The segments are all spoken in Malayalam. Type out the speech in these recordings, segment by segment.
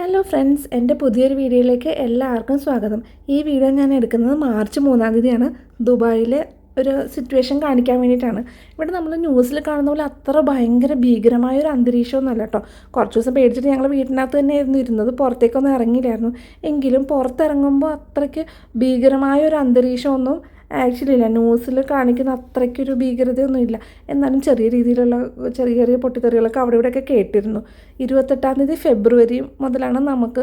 ഹലോ ഫ്രണ്ട്സ്, എൻ്റെ പുതിയൊരു വീഡിയോയിലേക്ക് എല്ലാവർക്കും സ്വാഗതം. ഈ വീഡിയോ ഞാൻ എടുക്കുന്നത് മാർച്ച് 3-ാം തീയതിയാണ്. ദുബായിലെ ഒരു സിറ്റുവേഷൻ കാണിക്കാൻ വേണ്ടിയിട്ടാണ്. ഇവിടെ നമ്മൾ ന്യൂസിൽ കാണുന്ന പോലെ അത്ര ഭയങ്കര ഭീകരമായൊരു അന്തരീക്ഷമൊന്നുമല്ല കേട്ടോ. കുറച്ച് ദിവസം പേടിച്ചിട്ട് ഞങ്ങൾ വീട്ടിനകത്ത് തന്നെയായിരുന്നു ഇരുന്നത്, പുറത്തേക്കൊന്നും ഇറങ്ങിയില്ലായിരുന്നു. എങ്കിലും പുറത്തിറങ്ങുമ്പോൾ അത്രയ്ക്ക് ഭീകരമായൊരു അന്തരീക്ഷമൊന്നും ആക്ച്വലി ഇല്ല. ന്യൂസിൽ കാണിക്കുന്ന അത്രയ്ക്കൊരു ഭീകരതയൊന്നുമില്ല. എന്നാലും ചെറിയ രീതിയിലുള്ള ചെറിയ ചെറിയ പൊട്ടിത്തെറികളൊക്കെ അവിടെ ഇവിടെയൊക്കെ കേട്ടിരുന്നു. 28-ാം തീയതി ഫെബ്രുവരി മുതലാണ് നമുക്ക്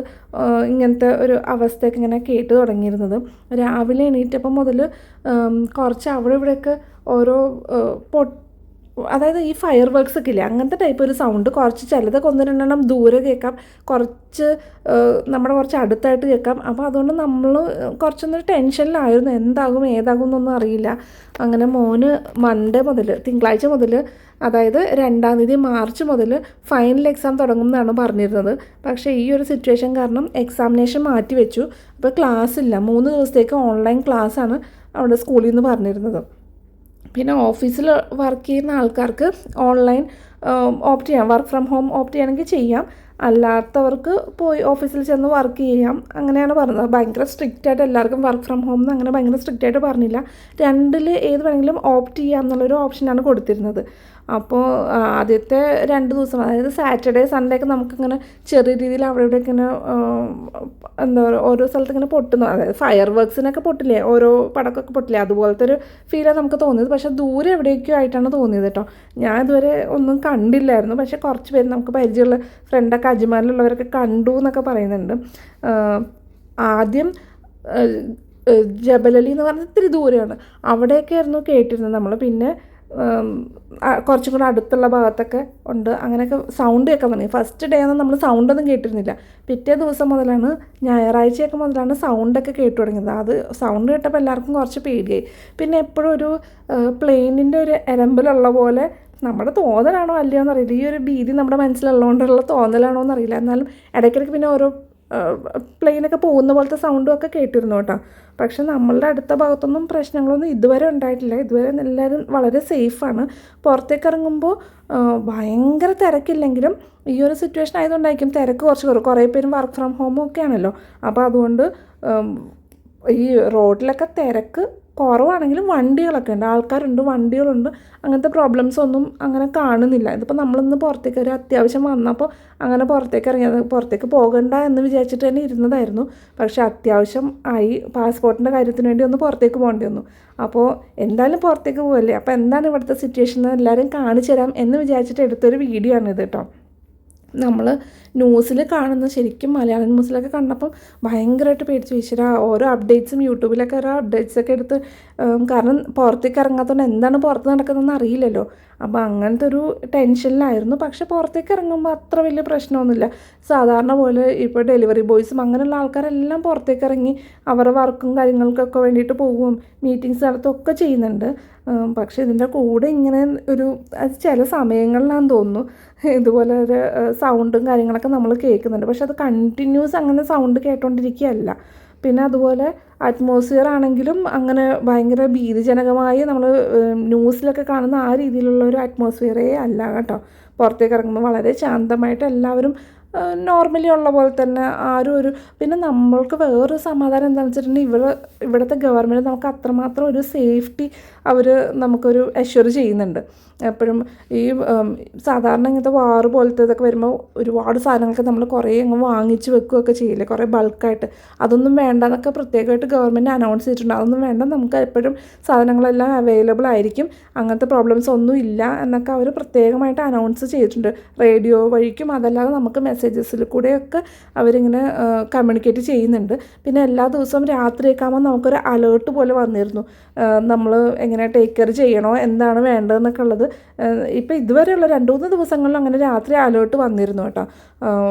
ഇങ്ങനത്തെ ഒരു അവസ്ഥയൊക്കെ ഇങ്ങനെ കേട്ട് തുടങ്ങിയിരുന്നത്. രാവിലെ എണീറ്റപ്പം മുതൽ കുറച്ച് അവിടെ ഇവിടെയൊക്കെ ഓരോ അതായത് ഈ ഫയർ വർക്ക്സ് ഒക്കെ ഇല്ലേ, അങ്ങനത്തെ ടൈപ്പ് ഒരു സൗണ്ട്. കുറച്ച് ചിലതൊക്കെ ഒന്ന് രണ്ടെണ്ണം ദൂരെ കേൾക്കാം, കുറച്ച് നമ്മുടെ കുറച്ച് അടുത്തായിട്ട് കേൾക്കാം. അപ്പോൾ അതുകൊണ്ട് നമ്മൾ കുറച്ചൊന്നൊരു ടെൻഷനിലായിരുന്നു, എന്താകും ഏതാകും എന്നൊന്നും അറിയില്ല. അങ്ങനെ മോന് മൺഡേ മുതൽ, തിങ്കളാഴ്ച മുതൽ, അതായത് 2-ാം തീയതി മാർച്ച് മുതൽ ഫൈനൽ എക്സാം തുടങ്ങും എന്നാണ് പറഞ്ഞിരുന്നത്. പക്ഷേ ഈ ഒരു സിറ്റുവേഷൻ കാരണം എക്സാമിനേഷൻ മാറ്റി വെച്ചു. അപ്പോൾ ക്ലാസ് ഇല്ല, 3 ദിവസത്തേക്ക് ഓൺലൈൻ ക്ലാസ്സാണ് അവിടെ സ്കൂളിൽ നിന്ന് പറഞ്ഞിരുന്നത്. പിന്നെ ഓഫീസിൽ വർക്ക് ചെയ്യുന്ന ആൾക്കാർക്ക് ഓൺലൈൻ ഓപ്റ്റ് ചെയ്യാം, വർക്ക് ഫ്രം ഹോം ഓപ്റ്റ് ചെയ്യണമെങ്കിൽ ചെയ്യാം, അല്ലാത്തവർക്ക് പോയി ഓഫീസിൽ ചെന്ന് വർക്ക് ചെയ്യാം, അങ്ങനെയാണ് പറഞ്ഞത്. ഭയങ്കര സ്ട്രിക്റ്റ് ആയിട്ട് എല്ലാവർക്കും വർക്ക് ഫ്രം ഹോം എന്ന് അങ്ങനെ ഭയങ്കര സ്ട്രിക്റ്റ് ആയിട്ട് പറഞ്ഞില്ല. 2-ൽ ഏത് വേണമെങ്കിലും ഓപ്റ്റ് ചെയ്യാം എന്നുള്ളൊരു ഓപ്ഷനാണ് കൊടുത്തിരുന്നത്. അപ്പോൾ ആദ്യത്തെ 2 ദിവസം, അതായത് സാറ്റർഡേ സൺഡേ ഒക്കെ നമുക്കിങ്ങനെ ചെറിയ രീതിയിൽ അവിടെ ഇവിടെയൊക്കെ ഇങ്ങനെ എന്താ പറയുക, ഓരോ സ്ഥലത്ത് ഇങ്ങനെ പൊട്ടുന്നു, അതായത് ഫയർ വർക്ക്സിനൊക്കെ പൊട്ടില്ലേ, ഓരോ പടക്കമൊക്കെ പൊട്ടില്ലേ, അതുപോലത്തെ ഒരു ഫീലാണ് നമുക്ക് തോന്നിയത്. പക്ഷേ ദൂരെ എവിടെയൊക്കെയോ ആയിട്ടാണ് തോന്നിയത് കേട്ടോ. ഞാൻ ഇതുവരെ ഒന്നും കണ്ടില്ലായിരുന്നു, പക്ഷേ കുറച്ച് പേര് നമുക്ക് പരിചയമുള്ള ഫ്രണ്ടൊക്കെ അജ്മാനിലുള്ളവരൊക്കെ കണ്ടു എന്നൊക്കെ പറയുന്നുണ്ട്. ആദ്യം ജബലലി എന്ന് പറഞ്ഞാൽ ഇത്തിരി ദൂരെയാണ്, അവിടെയൊക്കെ ആയിരുന്നു കേട്ടിരുന്നത് നമ്മൾ. പിന്നെ കുറച്ചും കൂടെ അടുത്തുള്ള ഭാഗത്തൊക്കെ ഉണ്ട്, അങ്ങനെയൊക്കെ സൗണ്ട് കേൾക്കാൻ തുടങ്ങി. ഫസ്റ്റ് ഡേ ഒന്നും നമ്മൾ സൗണ്ടൊന്നും കേട്ടിരുന്നില്ല. പിറ്റേ ദിവസം മുതലാണ്, ഞായറാഴ്ചയൊക്കെ മുതലാണ് സൗണ്ടൊക്കെ കേട്ടു തുടങ്ങിയത്. അത് സൗണ്ട് കേട്ടപ്പോൾ എല്ലാവർക്കും കുറച്ച് പേടിയായി. പിന്നെ എപ്പോഴും ഒരു പ്ലെയിനിൻ്റെ ഒരു എരമ്പലുള്ള പോലെ, നമ്മുടെ തോന്നലാണോ അല്ലയോ എന്നറിയില്ല, ഈ ഒരു ഭീതി നമ്മുടെ മനസ്സിലുള്ളതുകൊണ്ടുള്ള തോന്നലാണോ എന്നറിയില്ല. എന്നാലും ഇടയ്ക്കിടയ്ക്ക് പിന്നെ ഓരോ പ്ലെയിനൊക്കെ പോകുന്ന പോലത്തെ സൗണ്ടും ഒക്കെ കേട്ടിരുന്നു കേട്ടോ. പക്ഷെ നമ്മളുടെ അടുത്ത ഭാഗത്തൊന്നും പ്രശ്നങ്ങളൊന്നും ഇതുവരെ ഉണ്ടായിട്ടില്ല. ഇതുവരെ എല്ലാവരും വളരെ സേഫാണ്. പുറത്തേക്ക് ഇറങ്ങുമ്പോൾ ഭയങ്കര തിരക്കില്ലെങ്കിലും ഈ ഒരു സിറ്റുവേഷൻ ആയതുകൊണ്ടായിരിക്കും തിരക്ക് കുറച്ച് കുറേ പേരും വർക്ക് ഫ്രം ഹോമും ഒക്കെ ആണല്ലോ. അപ്പോൾ അതുകൊണ്ട് ഈ റോഡിലൊക്കെ തിരക്ക് കുറവാണെങ്കിലും വണ്ടികളൊക്കെ ഉണ്ട്, ആൾക്കാരുണ്ട്, വണ്ടികളുണ്ട്, അങ്ങനത്തെ പ്രോബ്ലംസ് ഒന്നും അങ്ങനെ കാണുന്നില്ല. ഇതിപ്പോൾ നമ്മളിന്ന് പുറത്തേക്ക് ഒരു അത്യാവശ്യം വന്നപ്പോൾ അങ്ങനെ പുറത്തേക്ക് ഇറങ്ങിയത്, പുറത്തേക്ക് പോകണ്ട എന്ന് വിചാരിച്ചിട്ട് തന്നെ ഇരുന്നതായിരുന്നു. പക്ഷേ അത്യാവശ്യം ആയി, പാസ്പോർട്ടിൻ്റെ കാര്യത്തിന് വേണ്ടി ഒന്ന് പുറത്തേക്ക് പോകേണ്ടി വന്നു. അപ്പോൾ എന്തായാലും പുറത്തേക്ക് പോകല്ലേ, അപ്പോൾ എന്താണ് ഇവിടുത്തെ സിറ്റുവേഷൻ എന്ന് എല്ലാവരും കാണിച്ചു തരാം എന്ന് വിചാരിച്ചിട്ട് എടുത്തൊരു വീഡിയോ ആണിത് കേട്ടോ. നമ്മൾ ന്യൂസിൽ കാണുന്ന, ശരിക്കും മലയാളം ന്യൂസിലൊക്കെ കണ്ടപ്പം ഭയങ്കരമായിട്ട് പേടിച്ചു ഈശ്വരാ. ഓരോ അപ്ഡേറ്റ്സും യൂട്യൂബിലൊക്കെ ഓരോ അപ്ഡേറ്റ്സൊക്കെ എടുത്ത്, കാരണം പുറത്തേക്ക് ഇറങ്ങാത്തതുകൊണ്ട് എന്താണ് പുറത്ത് നടക്കുന്നതെന്ന് അറിയില്ലല്ലോ. അപ്പോൾ അങ്ങനത്തെ ഒരു ടെൻഷനിലായിരുന്നു. പക്ഷേ പുറത്തേക്ക് ഇറങ്ങുമ്പോൾ അത്ര വലിയ പ്രശ്നമൊന്നുമില്ല. സാധാരണ പോലെ ഇപ്പോൾ ഡെലിവറി ബോയ്സും അങ്ങനെയുള്ള ആൾക്കാരെല്ലാം പുറത്തേക്ക് ഇറങ്ങി അവരുടെ വർക്കും കാര്യങ്ങൾക്കൊക്കെ വേണ്ടിയിട്ട് പോകും, മീറ്റിങ്സ് നടത്തുകയൊക്കെ ചെയ്യുന്നുണ്ട്. പക്ഷേ ഇതിൻ്റെ കൂടെ ഇങ്ങനെ ഒരു, അത് ചില സമയങ്ങളിലാണെന്ന് തോന്നുന്നു ഇതുപോലെ ഒരു സൗണ്ടും കാര്യങ്ങളൊക്കെ നമ്മൾ കേൾക്കുന്നുണ്ട്. പക്ഷെ അത് കണ്ടിന്യൂസ് അങ്ങനെ സൗണ്ട് കേട്ടോണ്ടിരിക്കുകയല്ല. പിന്നെ അതുപോലെ അറ്റ്മോസ്ഫിയർ ആണെങ്കിലും അങ്ങനെ ഭയങ്കര ഭീതിജനകമായി നമ്മൾ ന്യൂസിലൊക്കെ കാണുന്ന ആ രീതിയിലുള്ള ഒരു അറ്റ്മോസ്ഫിയറേ അല്ല കേട്ടോ. പുറത്തേക്ക് ഇറങ്ങുമ്പോൾ വളരെ ശാന്തമായിട്ട് എല്ലാവരും നോർമലി ഉള്ള പോലെ തന്നെ ആരും ഒരു, പിന്നെ നമ്മൾക്ക് വേറൊരു സമാധാനം എന്താണെന്ന് വെച്ചിട്ടുണ്ടെങ്കിൽ ഇവിടുത്തെ ഗവൺമെൻറ് നമുക്ക് അത്രമാത്രം ഒരു സേഫ്റ്റി അവർ നമുക്കൊരു അഷ്വർ ചെയ്യുന്നുണ്ട് എപ്പോഴും. ഈ സാധാരണ ഇങ്ങനത്തെ വാറ് പോലത്തെ ഇതൊക്കെ വരുമ്പോൾ ഒരുപാട് സാധനങ്ങളൊക്കെ നമ്മൾ കുറേ അങ്ങ് വാങ്ങിച്ച് വെക്കുകയൊക്കെ ചെയ്യില്ലേ, കുറേ ബൾക്കായിട്ട്. അതൊന്നും വേണ്ട എന്നൊക്കെ പ്രത്യേകമായിട്ട് ഗവൺമെൻറ് അനൗൺസ് ചെയ്തിട്ടുണ്ട്. അതൊന്നും വേണ്ട, നമുക്ക് എപ്പോഴും സാധനങ്ങളെല്ലാം അവൈലബിൾ ആയിരിക്കും, അങ്ങനത്തെ പ്രോബ്ലംസ് ഒന്നും ഇല്ല എന്നൊക്കെ അവർ പ്രത്യേകമായിട്ട് അനൗൺസ് ചെയ്തിട്ടുണ്ട് റേഡിയോ വഴിക്കും. അതല്ലാതെ നമുക്ക് മെസ്സേജസിൽ കൂടെയൊക്കെ അവരിങ്ങനെ കമ്മ്യൂണിക്കേറ്റ് ചെയ്യുന്നുണ്ട്. പിന്നെ എല്ലാ ദിവസവും രാത്രിയൊക്കെ ആകുമ്പോൾ നമുക്കൊരു അലേർട്ട് പോലെ വന്നിരുന്നു, നമ്മൾ എങ്ങനെ ടേക്ക് കെയർ ചെയ്യണോ, എന്താണ് വേണ്ടതെന്നൊക്കെ ഉള്ളത്. ഇപ്പം ഇതുവരെയുള്ള 2-3 ദിവസങ്ങളിൽ അങ്ങനെ രാത്രി അലേർട്ട് വന്നിരുന്നു കേട്ടോ.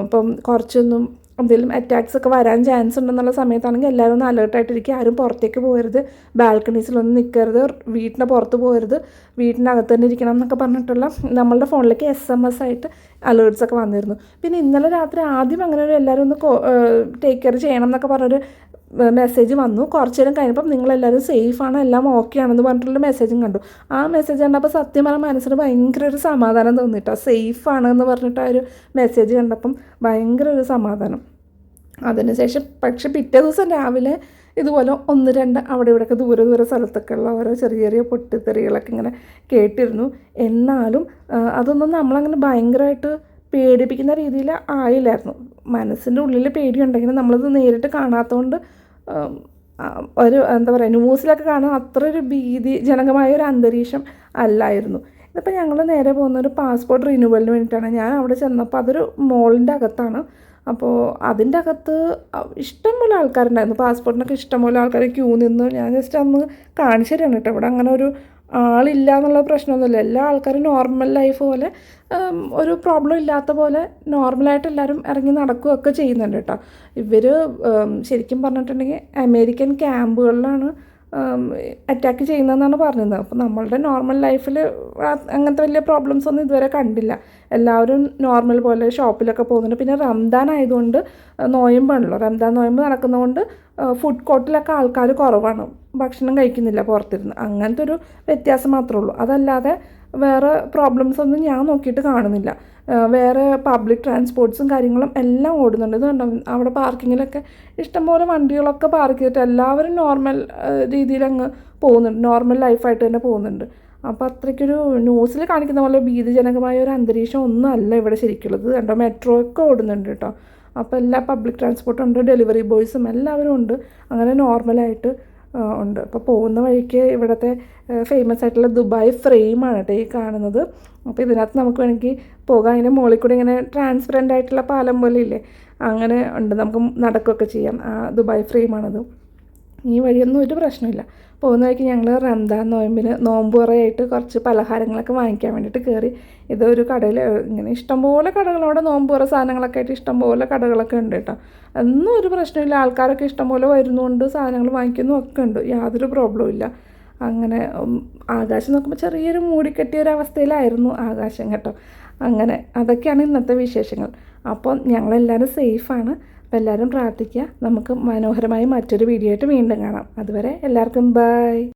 ഇപ്പം കുറച്ചൊന്നും എന്തെങ്കിലും അറ്റാക്സ് ഒക്കെ വരാൻ ചാൻസ് ഉണ്ടെന്നുള്ള സമയത്താണെങ്കിൽ എല്ലാവരും ഒന്ന് അലേർട്ടായിട്ടിരിക്കുക, ആരും പുറത്തേക്ക് പോകരുത്, ബാൽക്കണീസിലൊന്നും നിൽക്കരുത്, വീട്ടിൻ്റെ പുറത്ത് പോകരുത്, വീട്ടിൻ്റെ അകത്ത് തന്നെ ഇരിക്കണം എന്നൊക്കെ പറഞ്ഞിട്ടുള്ള നമ്മളുടെ ഫോണിലേക്ക് SMS ആയിട്ട് അലേർട്ട്സൊക്കെ വന്നിരുന്നു. പിന്നെ ഇന്നലെ രാത്രി ആദ്യം അങ്ങനെ ഒരു എല്ലാവരും ഒന്ന് ടേക്ക് കെയർ ചെയ്യണം എന്നൊക്കെ പറഞ്ഞൊരു മെസ്സേജ് വന്നു. കുറച്ച് നേരം കഴിഞ്ഞപ്പം നിങ്ങളെല്ലാവരും സേഫാണ്, എല്ലാം ഓക്കെ ആണെന്ന് പറഞ്ഞിട്ടുള്ള മെസ്സേജും കണ്ടു. ആ മെസ്സേജ് കണ്ടപ്പോൾ സത്യം പറഞ്ഞാൽ മനസ്സിന് ഭയങ്കര ഒരു സമാധാനം തോന്നിട്ടോ. സേഫാണ് എന്ന് പറഞ്ഞിട്ട് ആ ഒരു മെസ്സേജ് കണ്ടപ്പം ഭയങ്കര ഒരു സമാധാനം. അതിനുശേഷം പക്ഷെ പിറ്റേ ദിവസം രാവിലെ ഇതുപോലെ ഒന്ന് രണ്ട് അവിടെ ഇവിടെയൊക്കെ ദൂരെ ദൂരെ സ്ഥലത്തൊക്കെ ഉള്ള ഓരോ ചെറിയ ചെറിയ പൊട്ടിത്തെറികളൊക്കെ ഇങ്ങനെ കേട്ടിരുന്നു. എന്നാലും അതൊന്നും നമ്മളങ്ങനെ ഭയങ്കരമായിട്ട് പേടിപ്പിക്കുന്ന രീതിയിൽ ആയില്ലായിരുന്നു. മനസ്സിൻ്റെ ഉള്ളിൽ പേടിയുണ്ടെങ്കിലും നമ്മളത് നേരിട്ട് കാണാത്തതുകൊണ്ട് ഒരു എന്താ പറയുക, ന്യൂസിലൊക്കെ കാണാൻ അത്ര ഒരു ഭീതിജനകമായ ഒരു അന്തരീക്ഷം അല്ലായിരുന്നു. ഇതിപ്പോൾ ഞങ്ങൾ നേരെ പോകുന്ന ഒരു പാസ്പോർട്ട് റിന്യൂവലിന് വേണ്ടിയിട്ടാണ്. ഞാൻ അവിടെ ചെന്നപ്പോൾ അതൊരു മോളിൻ്റെ അകത്താണ്. അപ്പോൾ അതിൻ്റെ അകത്ത് ഇഷ്ടംപോലെ ആൾക്കാരുണ്ടായിരുന്നു. പാസ്പോർട്ടിനൊക്കെ ഇഷ്ടംപോലെ ആൾക്കാർ ക്യൂ നിന്ന്. ഞാൻ ജസ്റ്റ് അന്ന് കാണിച്ചു തരാണ് കേട്ടോ. ഇവിടെ അങ്ങനെ ഒരു ആളില്ല എന്നുള്ള പ്രശ്നമൊന്നുമില്ല. എല്ലാ ആൾക്കാരും നോർമൽ ലൈഫ് പോലെ, ഒരു പ്രോബ്ലം ഇല്ലാത്ത പോലെ നോർമലായിട്ട് എല്ലാവരും ഇറങ്ങി നടക്കുകയൊക്കെ ചെയ്യുന്നുണ്ട് കേട്ടോ. ഇവർ ശരിക്കും പറഞ്ഞിട്ടുണ്ടെങ്കിൽ അമേരിക്കൻ ക്യാമ്പുകളിലാണ് അറ്റാക്ക് ചെയ്യുന്നതെന്നാണ് പറഞ്ഞത്. അപ്പോൾ നമ്മളുടെ നോർമൽ ലൈഫിൽ അങ്ങനത്തെ വലിയ പ്രോബ്ലംസ് ഒന്നും ഇതുവരെ കണ്ടില്ല. എല്ലാവരും നോർമൽ പോലെ ഷോപ്പിലൊക്കെ പോകുന്നുണ്ട്. പിന്നെ റംദാൻ ആയതുകൊണ്ട് നോയമ്പാണല്ലോ, റംദാൻ നോയമ്പ് നടക്കുന്നതുകൊണ്ട് ഫുഡ് കോർട്ടിലൊക്കെ ആൾക്കാർ കുറവാണ്, ഭക്ഷണം കഴിക്കുന്നില്ല പുറത്തിരുന്ന്. അങ്ങനത്തെ ഒരു വ്യത്യാസം മാത്രമേ ഉള്ളൂ. അതല്ലാതെ വേറെ പ്രോബ്ലംസ് ഒന്നും ഞാൻ നോക്കിയിട്ട് കാണുന്നില്ല. വേറെ പബ്ലിക് ട്രാൻസ്പോർട്ട്സും കാര്യങ്ങളും എല്ലാം ഓടുന്നുണ്ട്. ഇത് കണ്ടോ, അവിടെ പാർക്കിങ്ങിലൊക്കെ ഇഷ്ടംപോലെ വണ്ടികളൊക്കെ പാർക്ക് ചെയ്തിട്ട് എല്ലാവരും നോർമൽ രീതിയിൽ അങ്ങ് പോകുന്നുണ്ട്, നോർമൽ ലൈഫായിട്ട് തന്നെ പോകുന്നുണ്ട്. അപ്പോൾ അത്രയ്ക്കൊരു ന്യൂസിൽ കാണിക്കുന്ന പോലെ ഭീതിജനകമായ ഒരു അന്തരീക്ഷം ഒന്നും അല്ല ഇവിടെ ശരിക്കുള്ളത്. കണ്ടോ, മെട്രോ ഒക്കെ ഓടുന്നുണ്ട് കേട്ടോ. അപ്പോൾ എല്ലാ പബ്ലിക് ട്രാൻസ്പോർട്ടും ഉണ്ട്, ഡെലിവറി ബോയ്സും എല്ലാവരും ഉണ്ട്. അങ്ങനെ നോർമലായിട്ട് ഉണ്ട്. അപ്പോൾ പോകുന്ന വഴിക്ക് ഇവിടുത്തെ ഫേമസ് ആയിട്ടുള്ള ദുബായ് ഫ്രെയിമാണ് കേട്ടോ ഈ കാണുന്നത്. അപ്പോൾ ഇതിനകത്ത് നമുക്ക് വേണമെങ്കിൽ പോകാം. അതിൻ്റെ മുകളിൽ കൂടി ഇങ്ങനെ ട്രാൻസ്പെറൻ്റ് ആയിട്ടുള്ള പാലം പോലെ ഇല്ലേ, അങ്ങനെ ഉണ്ട്, നമുക്ക് നടക്കുകയൊക്കെ ചെയ്യാം. ദുബായ് ഫ്രെയിമാണത്. ഈ വഴിയൊന്നും ഒരു പ്രശ്നമില്ല. പോകുന്ന വഴിക്ക് ഞങ്ങൾ റംദാൻ നോയമ്പിന് നോമ്പുറയായിട്ട് കുറച്ച് പലഹാരങ്ങളൊക്കെ വാങ്ങിക്കാൻ വേണ്ടിയിട്ട് കയറി. ഇതൊരു കടയിൽ ഇങ്ങനെ ഇഷ്ടംപോലെ കടകളവിടെ നോമ്പുറ സാധനങ്ങളൊക്കെ ആയിട്ട് ഇഷ്ടംപോലെ കടകളൊക്കെ ഉണ്ട് കേട്ടോ. ഒന്നും ഒരു പ്രശ്നമില്ല. ആൾക്കാരൊക്കെ ഇഷ്ടംപോലെ വരുന്നുണ്ട്, സാധനങ്ങൾ വാങ്ങിക്കുന്നതും ഒക്കെ ഉണ്ട്, യാതൊരു പ്രോബ്ലവും ഇല്ല. അങ്ങനെ ആകാശം നോക്കുമ്പോൾ ചെറിയൊരു മൂടിക്കെട്ടിയൊരവസ്ഥയിലായിരുന്നു ആകാശം കേട്ടോ. അങ്ങനെ അതൊക്കെയാണ് ഇന്നത്തെ വിശേഷങ്ങൾ. അപ്പോൾ ഞങ്ങളെല്ലാവരും സേഫാണ്. അപ്പോൾ എല്ലാവരും പ്രാർത്ഥിക്കുക. നമുക്ക് മനോഹരമായി മറ്റൊരു വീഡിയോ ആയിട്ട് വീണ്ടും കാണാം. അതുവരെ എല്ലാവർക്കും ബൈ.